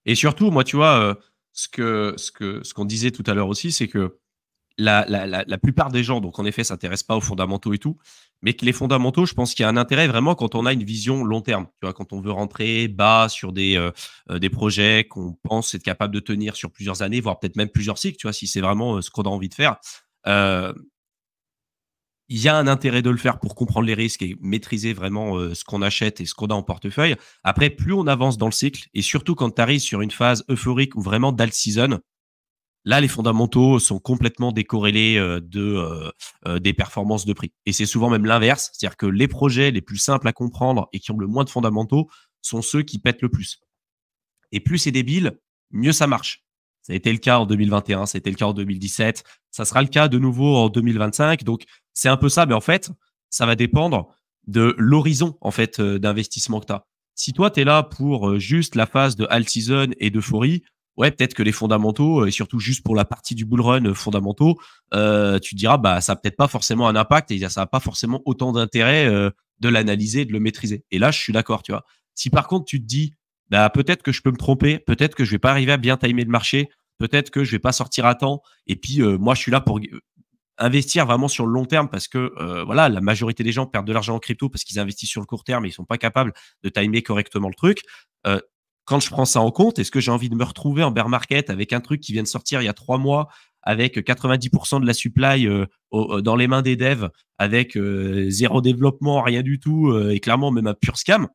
Et surtout, moi, tu vois, ce qu'on disait tout à l'heure aussi, c'est que la plupart des gens, donc en effet, s'intéressent pas aux fondamentaux et tout, mais que les fondamentaux, je pense qu'il y a un intérêt vraiment quand on a une vision long terme. Tu vois, quand on veut rentrer bas sur des projets qu'on pense être capable de tenir sur plusieurs années, voire peut-être même plusieurs cycles, tu vois, si c'est vraiment ce qu'on a envie de faire. Euh, il y a un intérêt de le faire pour comprendre les risques et maîtriser vraiment ce qu'on achète et ce qu'on a en portefeuille. Après, plus on avance dans le cycle, et surtout quand tu arrives sur une phase euphorique ou vraiment d'alt season, là, les fondamentaux sont complètement décorrélés des performances de prix. Et c'est souvent même l'inverse, c'est-à-dire que les projets les plus simples à comprendre et qui ont le moins de fondamentaux sont ceux qui pètent le plus. Et plus c'est débile, mieux ça marche. Ça a été le cas en 2021, ça a été le cas en 2017, ça sera le cas de nouveau en 2025. Donc, c'est un peu ça, mais en fait, ça va dépendre de l'horizon en fait d'investissement que tu as. Si toi, tu es là pour juste la phase de alt season et d'euphorie, ouais, peut-être que les fondamentaux, et surtout juste pour la partie du bull run fondamentaux, tu te diras, bah, ça n'a peut-être pas forcément un impact et ça n'a pas forcément autant d'intérêt de l'analyser, de le maîtriser. Et là, je suis d'accord, tu vois. Si par contre, tu te dis, bah, peut-être que je peux me tromper, peut-être que je vais pas arriver à bien timer le marché, peut-être que je vais pas sortir à temps. Et puis, moi, je suis là pour investir vraiment sur le long terme parce que voilà, la majorité des gens perdent de l'argent en crypto parce qu'ils investissent sur le court terme et ils sont pas capables de timer correctement le truc. Euh, Quand je prends ça en compte, est-ce que j'ai envie de me retrouver en bear market avec un truc qui vient de sortir il y a 3 mois, avec 90% de la supply dans les mains des devs, avec zéro développement, rien du tout, et clairement même un pur scam.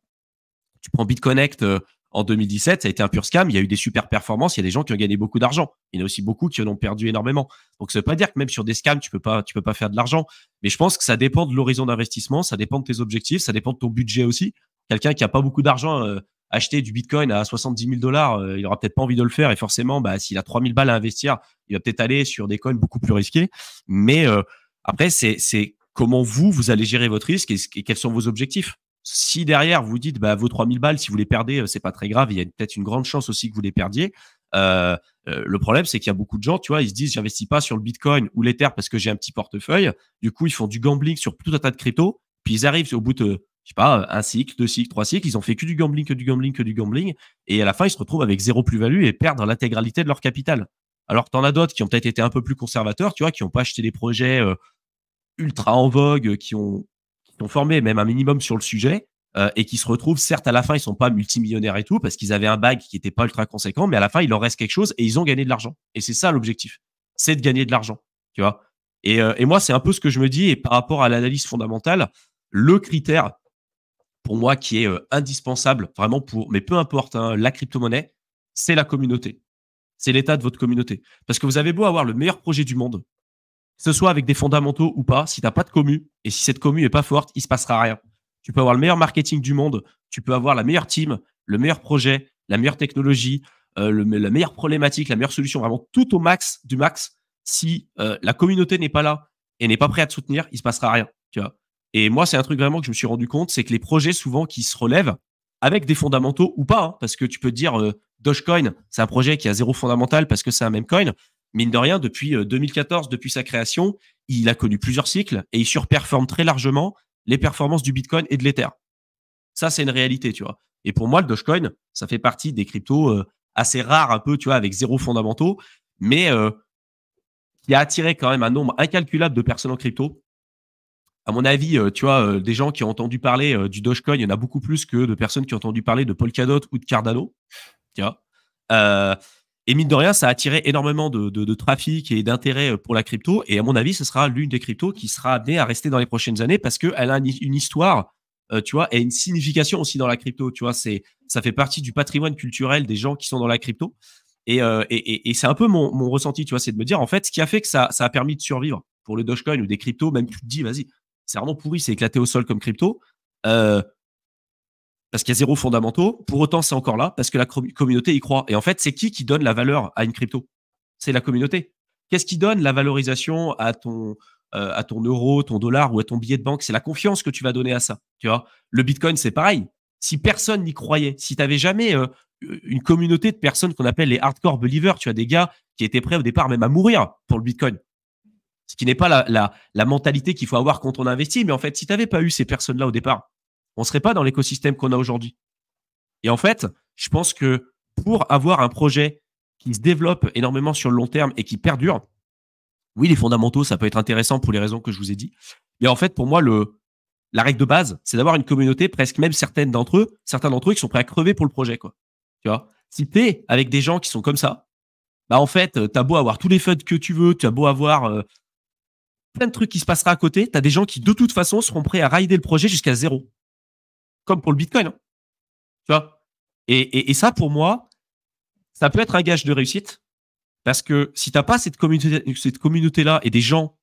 Tu prends BitConnect en 2017, ça a été un pur scam. Il y a eu des super performances. Il y a des gens qui ont gagné beaucoup d'argent. Il y en a aussi beaucoup qui en ont perdu énormément. Donc, ça ne veut pas dire que même sur des scams, tu peux pas faire de l'argent. Mais je pense que ça dépend de l'horizon d'investissement, ça dépend de tes objectifs, ça dépend de ton budget aussi. Quelqu'un qui a pas beaucoup d'argent, acheter du Bitcoin à 70 000 dollars, il aura peut-être pas envie de le faire. Et forcément, bah, s'il a 3000 balles à investir, il va peut-être aller sur des coins beaucoup plus risqués. Mais après, c'est comment vous allez gérer votre risque et quels sont vos objectifs. Si derrière vous dites bah, vos 3000 balles, si vous les perdez, c'est pas très grave, il y a peut-être une grande chance aussi que vous les perdiez. Le problème, c'est qu'il y a beaucoup de gens, tu vois, ils se disent j'investis pas sur le Bitcoin ou l'Ether parce que j'ai un petit portefeuille. Du coup, ils font du gambling sur tout un tas de cryptos. Puis ils arrivent au bout de, je sais pas, un cycle, deux cycles, trois cycles, ils ont fait que du gambling, que du gambling, que du gambling. Et à la fin, ils se retrouvent avec zéro plus-value et perdent l'intégralité de leur capital. Alors que t'en as d'autres qui ont peut-être été un peu plus conservateurs, tu vois, qui n'ont pas acheté des projets ultra en vogue, qui ont formé même un minimum sur le sujet et qui se retrouvent, certes, à la fin, ils sont pas multimillionnaires et tout, parce qu'ils avaient un bag qui était pas ultra conséquent, mais à la fin, il leur reste quelque chose et ils ont gagné de l'argent. Et c'est ça l'objectif, c'est de gagner de l'argent, tu vois. Et moi, c'est un peu ce que je me dis. Et par rapport à l'analyse fondamentale, le critère pour moi qui est indispensable vraiment pour, mais peu importe, hein, la crypto-monnaie, c'est la communauté. C'est l'état de votre communauté. Parce que vous avez beau avoir le meilleur projet du monde, que ce soit avec des fondamentaux ou pas, si tu n'as pas de commu, et si cette commu n'est pas forte, il ne se passera rien. Tu peux avoir le meilleur marketing du monde, tu peux avoir la meilleure team, le meilleur projet, la meilleure technologie, la meilleure problématique, la meilleure solution, vraiment tout au max du max. Si la communauté n'est pas là et n'est pas prête à te soutenir, il ne se passera rien. Tu vois. Et moi, c'est un truc vraiment que je me suis rendu compte, c'est que les projets souvent qui se relèvent avec des fondamentaux ou pas, hein, parce que tu peux te dire Dogecoin, c'est un projet qui a zéro fondamental parce que c'est un meme coin. Mine de rien, depuis 2014, depuis sa création, il a connu plusieurs cycles et il surperforme très largement les performances du Bitcoin et de l'Ether. Ça, c'est une réalité, tu vois. Et pour moi, le Dogecoin, ça fait partie des cryptos assez rares, un peu, tu vois, avec zéro fondamentaux, mais qui a attiré quand même un nombre incalculable de personnes en crypto. À mon avis, tu vois, des gens qui ont entendu parler du Dogecoin, il y en a beaucoup plus que de personnes qui ont entendu parler de Polkadot ou de Cardano, tu vois. Et mine de rien, ça a attiré énormément de trafic et d'intérêt pour la crypto. Et à mon avis, ce sera l'une des cryptos qui sera amenée à rester dans les prochaines années parce qu'elle a une histoire, tu vois, et une signification aussi dans la crypto. Tu vois, ça fait partie du patrimoine culturel des gens qui sont dans la crypto. Et c'est un peu mon ressenti, tu vois, c'est de me dire, en fait, ce qui a fait que ça a permis de survivre pour le Dogecoin ou des cryptos, même tu te dis, vas-y, c'est vraiment pourri, c'est éclaté au sol comme crypto. Parce qu'il y a zéro fondamentaux. Pour autant, c'est encore là parce que la communauté y croit. Et en fait, c'est qui donne la valeur à une crypto? C'est la communauté. Qu'est-ce qui donne la valorisation à ton euro, ton dollar ou à ton billet de banque? C'est la confiance que tu vas donner à ça. Tu vois, le Bitcoin, c'est pareil. Si personne n'y croyait, si tu n'avais jamais une communauté de personnes qu'on appelle les hardcore believers, tu as des gars qui étaient prêts au départ même à mourir pour le Bitcoin. Ce qui n'est pas la mentalité qu'il faut avoir quand on investit. Mais en fait, si tu n'avais pas eu ces personnes-là au départ, on ne serait pas dans l'écosystème qu'on a aujourd'hui. Et en fait, je pense que pour avoir un projet qui se développe énormément sur le long terme et qui perdure, oui, les fondamentaux, ça peut être intéressant pour les raisons que je vous ai dit. Mais en fait, pour moi, la règle de base, c'est d'avoir une communauté, presque même certains d'entre eux qui sont prêts à crever pour le projet, quoi. Tu vois, si tu es avec des gens qui sont comme ça, bah en fait, tu as beau avoir tous les fun que tu veux, tu as beau avoir plein de trucs qui se passera à côté, tu as des gens qui, de toute façon, seront prêts à rider le projet jusqu'à zéro. Comme pour le Bitcoin, hein, tu vois. Et ça, pour moi, ça peut être un gage de réussite parce que si tu n'as pas cette communauté-là et des gens,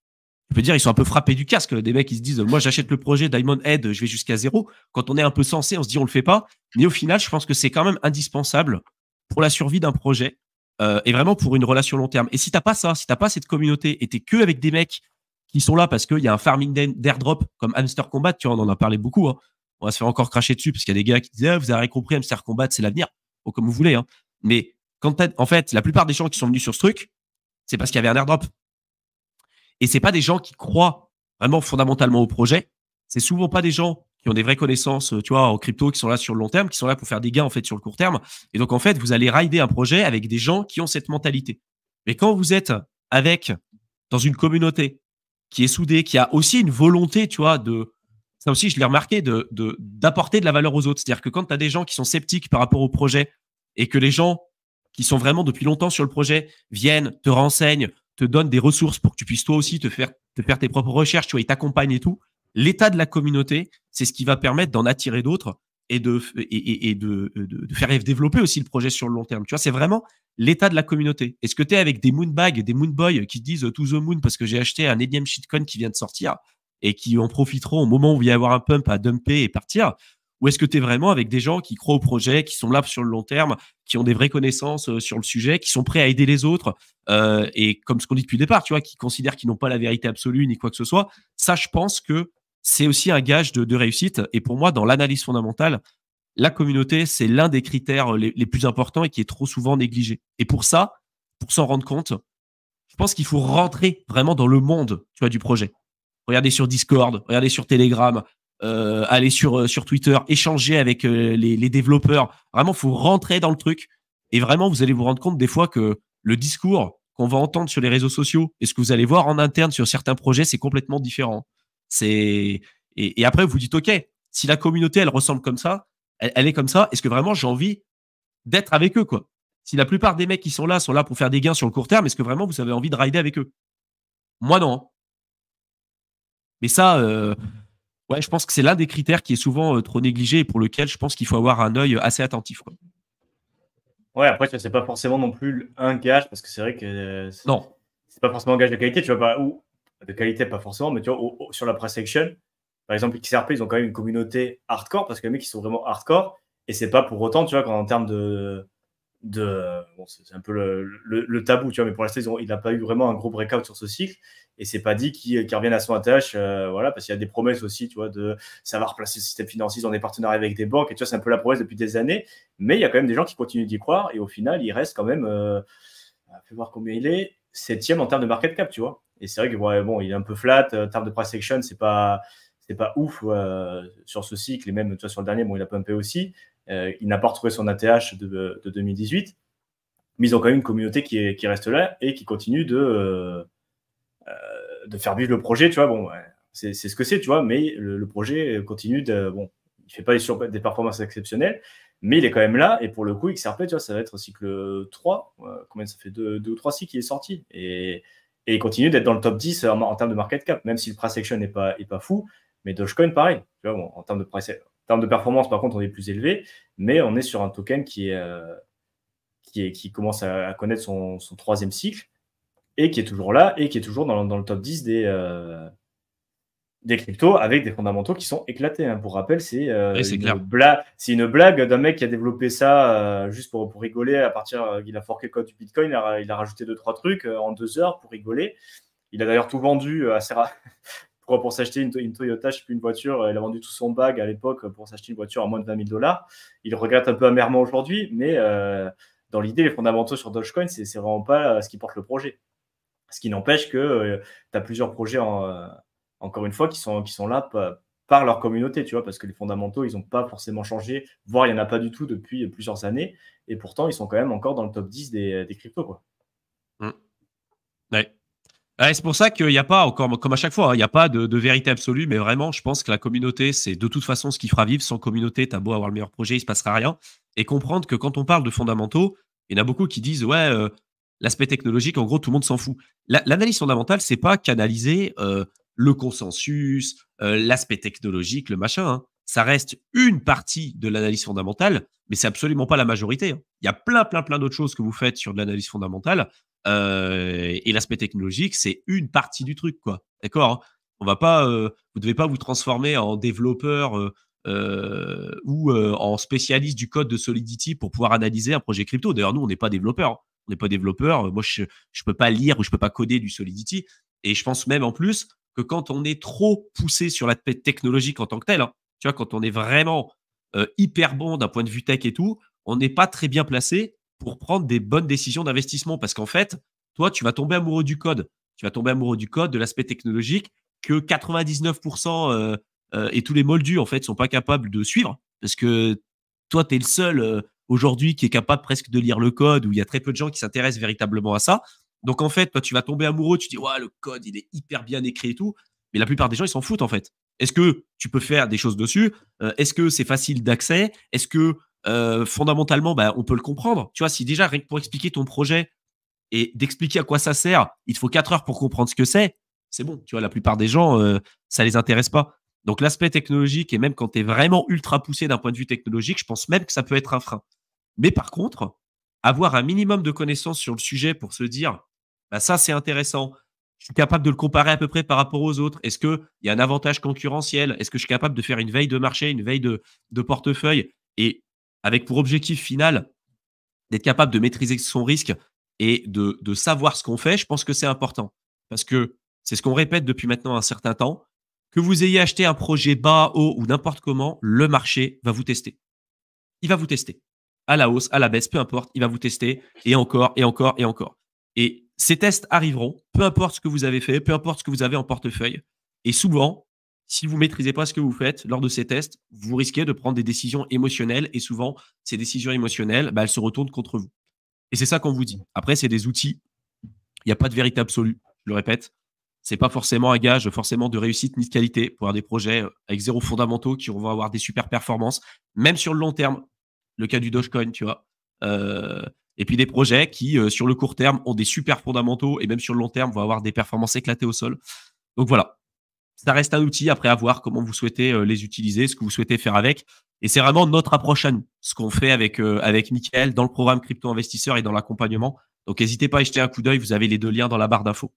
je peux dire, ils sont un peu frappés du casque. Des mecs, ils se disent, moi, j'achète le projet Diamond Head, je vais jusqu'à zéro. Quand on est un peu sensé, on se dit, on le fait pas. Mais au final, je pense que c'est quand même indispensable pour la survie d'un projet et vraiment pour une relation long terme. Et si t'as pas ça, si t'as pas cette communauté et t'es que avec des mecs qui sont là parce qu'il y a un farming d'airdrop comme Hamster Combat, tu vois, on en a parlé beaucoup. Hein. On va se faire encore cracher dessus parce qu'il y a des gars qui disaient, vous avez compris, Hamster Combat, c'est l'avenir. Bon, comme vous voulez. Hein. Mais en fait, la plupart des gens qui sont venus sur ce truc, c'est parce qu'il y avait un airdrop. Et c'est pas des gens qui croient vraiment fondamentalement au projet. C'est souvent pas des gens qui ont des vraies connaissances, tu vois, en crypto, qui sont là sur le long terme, qui sont là pour faire des gains en fait sur le court terme. Et donc en fait, vous allez rider un projet avec des gens qui ont cette mentalité. Mais quand vous êtes avec dans une communauté qui est soudée, qui a aussi une volonté, tu vois, ça aussi je l'ai remarqué, d'apporter de la valeur aux autres. C'est-à-dire que quand tu as des gens qui sont sceptiques par rapport au projet et que les gens qui sont vraiment depuis longtemps sur le projet viennent, te renseignent, te donnent des ressources pour que tu puisses toi aussi te faire tes propres recherches, tu vois, ils t'accompagnent et tout. L'état de la communauté, c'est ce qui va permettre d'en attirer d'autres et de faire développer aussi le projet sur le long terme. Tu vois, c'est vraiment l'état de la communauté. Est-ce que tu es avec des moonbags, des moonboys qui disent to the moon parce que j'ai acheté un énième shitcoin qui vient de sortir et qui en profiteront au moment où il va y avoir un pump à dumper et partir? Ou est-ce que tu es vraiment avec des gens qui croient au projet, qui sont là sur le long terme, qui ont des vraies connaissances sur le sujet, qui sont prêts à aider les autres et comme ce qu'on dit depuis le départ, tu vois, qui considèrent qu'ils n'ont pas la vérité absolue ni quoi que ce soit? Ça, je pense que c'est aussi un gage de réussite. Et pour moi, dans l'analyse fondamentale, la communauté, c'est l'un des critères les plus importants et qui est trop souvent négligé. Et pour ça, pour s'en rendre compte, je pense qu'il faut rentrer vraiment dans le monde, tu vois, du projet. Regardez sur Discord, regardez sur Telegram, aller sur Twitter, échanger avec les développeurs. Vraiment, il faut rentrer dans le truc. Et vraiment, vous allez vous rendre compte des fois que le discours qu'on va entendre sur les réseaux sociaux et ce que vous allez voir en interne sur certains projets, c'est complètement différent. Et après, vous dites, OK, si la communauté, elle ressemble comme ça, elle est comme ça, est-ce que vraiment j'ai envie d'être avec eux, quoi? Si la plupart des mecs qui sont là pour faire des gains sur le court terme, est-ce que vraiment vous avez envie de rider avec eux? Moi, non. Mais ça, ouais, je pense que c'est l'un des critères qui est souvent trop négligé et pour lequel je pense qu'il faut avoir un œil assez attentif, quoi. Ouais, après, tu vois, c'est pas forcément non plus un gage, parce que c'est vrai que Non. c'est pas forcément un gage de qualité, tu vois, pas, ou de qualité, pas forcément, mais tu vois, sur la press action, par exemple, XRP, ils ont quand même une communauté hardcore, parce que les mecs, ils sont vraiment hardcore, et c'est pas pour autant, tu vois, qu'en termes bon, c'est un peu le tabou, tu vois, mais pour l'instant, il n'a pas eu vraiment un gros breakout sur ce cycle, et c'est pas dit qu'il revienne à son attache, voilà, parce qu'il y a des promesses aussi, tu vois, de savoir replacer le système financier dans des partenariats avec des banques, et tu vois, c'est un peu la promesse depuis des années, mais il y a quand même des gens qui continuent d'y croire, et au final, il reste quand même, fais voir combien il est, 7e en termes de market cap, tu vois, et c'est vrai que, ouais, bon, il est un peu flat, en termes de price action, c'est pas ouf sur ce cycle, et même, tu vois, sur le dernier, bon, il a pumpé aussi, il n'a pas retrouvé son ATH de 2018, mais ils ont quand même une communauté qui reste là et qui continue de faire vivre le projet, tu vois. Bon, ouais, c'est ce que c'est, tu vois, mais le projet continue de. Bon, il fait pas des performances exceptionnelles, mais il est quand même là. Et pour le coup, XRP, tu vois, ça va être cycle 3. Combien ça fait 2 ou 3 cycles qui est sorti. Et il continue d'être dans le top 10 en termes de market cap, même si le price action n'est pas fou. Mais Dogecoin, pareil. Tu vois, bon, en termes de performance, par contre, on est plus élevé, mais on est sur un token qui commence à connaître son troisième cycle et qui est toujours là et qui est toujours dans le top 10 des cryptos avec des fondamentaux qui sont éclatés. Hein. Pour rappel, c'est Oui, c'est clair. une blague d'un mec qui a développé ça juste pour rigoler. À partir, il a forqué le code du Bitcoin, il a rajouté 2-3 trucs en 2 heures pour rigoler. Il a d'ailleurs tout vendu assez pour s'acheter une Toyota, je sais plus, une voiture. Il a vendu tout son bag à l'époque pour s'acheter une voiture à moins de 20 000 $. Il regrette un peu amèrement aujourd'hui, mais dans l'idée, les fondamentaux sur Dogecoin, c'est vraiment pas ce qui porte le projet. Ce qui n'empêche que tu as plusieurs projets, encore une fois, qui sont là par leur communauté, tu vois, parce que les fondamentaux, ils n'ont pas forcément changé, voire il n'y en a pas du tout depuis plusieurs années, et pourtant, ils sont quand même encore dans le top 10 des cryptos, quoi. Mm. Ouais. Ouais, c'est pour ça qu'il n'y a pas, encore comme à chaque fois, hein, il n'y a pas de vérité absolue, mais vraiment, je pense que la communauté, c'est de toute façon ce qui fera vivre. Sans communauté, t'as beau avoir le meilleur projet, il se passera rien. Et comprendre que quand on parle de fondamentaux, il y en a beaucoup qui disent, ouais, l'aspect technologique, en gros, tout le monde s'en fout. L'analyse fondamentale, c'est pas canaliser le consensus, l'aspect technologique, le machin, hein. Ça reste une partie de l'analyse fondamentale, mais c'est absolument pas la majorité, hein. Il y a plein d'autres choses que vous faites sur de l'analyse fondamentale. Et l'aspect technologique, c'est une partie du truc, quoi. D'accord, hein. On va pas, vous devez pas vous transformer en développeur ou en spécialiste du code de Solidity pour pouvoir analyser un projet crypto. D'ailleurs, nous, on n'est pas développeurs, hein. On n'est pas développeurs. Moi, je peux pas lire ou je peux pas coder du Solidity. Et je pense même en plus que quand on est trop poussé sur l'aspect technologique en tant que tel, hein, tu vois, quand on est vraiment hyper bon d'un point de vue tech et tout, on n'est pas très bien placé pour prendre des bonnes décisions d'investissement. Parce qu'en fait, toi, tu vas tomber amoureux du code. Tu vas tomber amoureux du code, de l'aspect technologique que 99% et tous les moldus, en fait, sont pas capables de suivre. Parce que toi, tu es le seul aujourd'hui qui est capable presque de lire le code, où il y a très peu de gens qui s'intéressent véritablement à ça. Donc, en fait, toi, tu vas tomber amoureux, tu dis, ouais, le code, il est hyper bien écrit et tout. Mais la plupart des gens, ils s'en foutent, en fait. Est-ce que tu peux faire des choses dessus? Est-ce que c'est facile d'accès? Est-ce que fondamentalement, bah, on peut le comprendre? Tu vois, si déjà, rien que pour expliquer ton projet et d'expliquer à quoi ça sert, il te faut 4 heures pour comprendre ce que c'est bon. Tu vois, la plupart des gens, ça les intéresse pas. Donc, l'aspect technologique, et même quand tu es vraiment ultra poussé d'un point de vue technologique, je pense même que ça peut être un frein. Mais par contre, avoir un minimum de connaissances sur le sujet pour se dire, bah, ça, c'est intéressant. Je suis capable de le comparer à peu près par rapport aux autres. Est-ce qu'il y a un avantage concurrentiel? Est-ce que je suis capable de faire une veille de marché, une veille de portefeuille? Et avec pour objectif final d'être capable de maîtriser son risque et de savoir ce qu'on fait, je pense que c'est important. Parce que c'est ce qu'on répète depuis maintenant un certain temps. Que vous ayez acheté un projet bas, haut ou n'importe comment, le marché va vous tester. Il va vous tester. À la hausse, à la baisse, peu importe, il va vous tester et encore, et encore, et encore. Et ces tests arriveront, peu importe ce que vous avez fait, peu importe ce que vous avez en portefeuille. Et souvent, si vous ne maîtrisez pas ce que vous faites lors de ces tests, vous risquez de prendre des décisions émotionnelles. Et souvent, ces décisions émotionnelles, bah, elles se retournent contre vous. Et c'est ça qu'on vous dit. Après, c'est des outils. Il n'y a pas de vérité absolue, je le répète. C'est pas forcément un gage forcément de réussite ni de qualité pour avoir des projets avec zéro fondamentaux qui vont avoir des super performances, même sur le long terme. Le cas du Dogecoin, tu vois. Et puis des projets qui, sur le court terme, ont des super fondamentaux et même sur le long terme, vont avoir des performances éclatées au sol. Donc voilà, ça reste un outil. Après, à voir comment vous souhaitez les utiliser, ce que vous souhaitez faire avec. Et c'est vraiment notre approche à nous, ce qu'on fait avec Mickaël dans le programme Crypto Investisseur et dans l'accompagnement. Donc, n'hésitez pas à y jeter un coup d'œil. Vous avez les 2 liens dans la barre d'infos.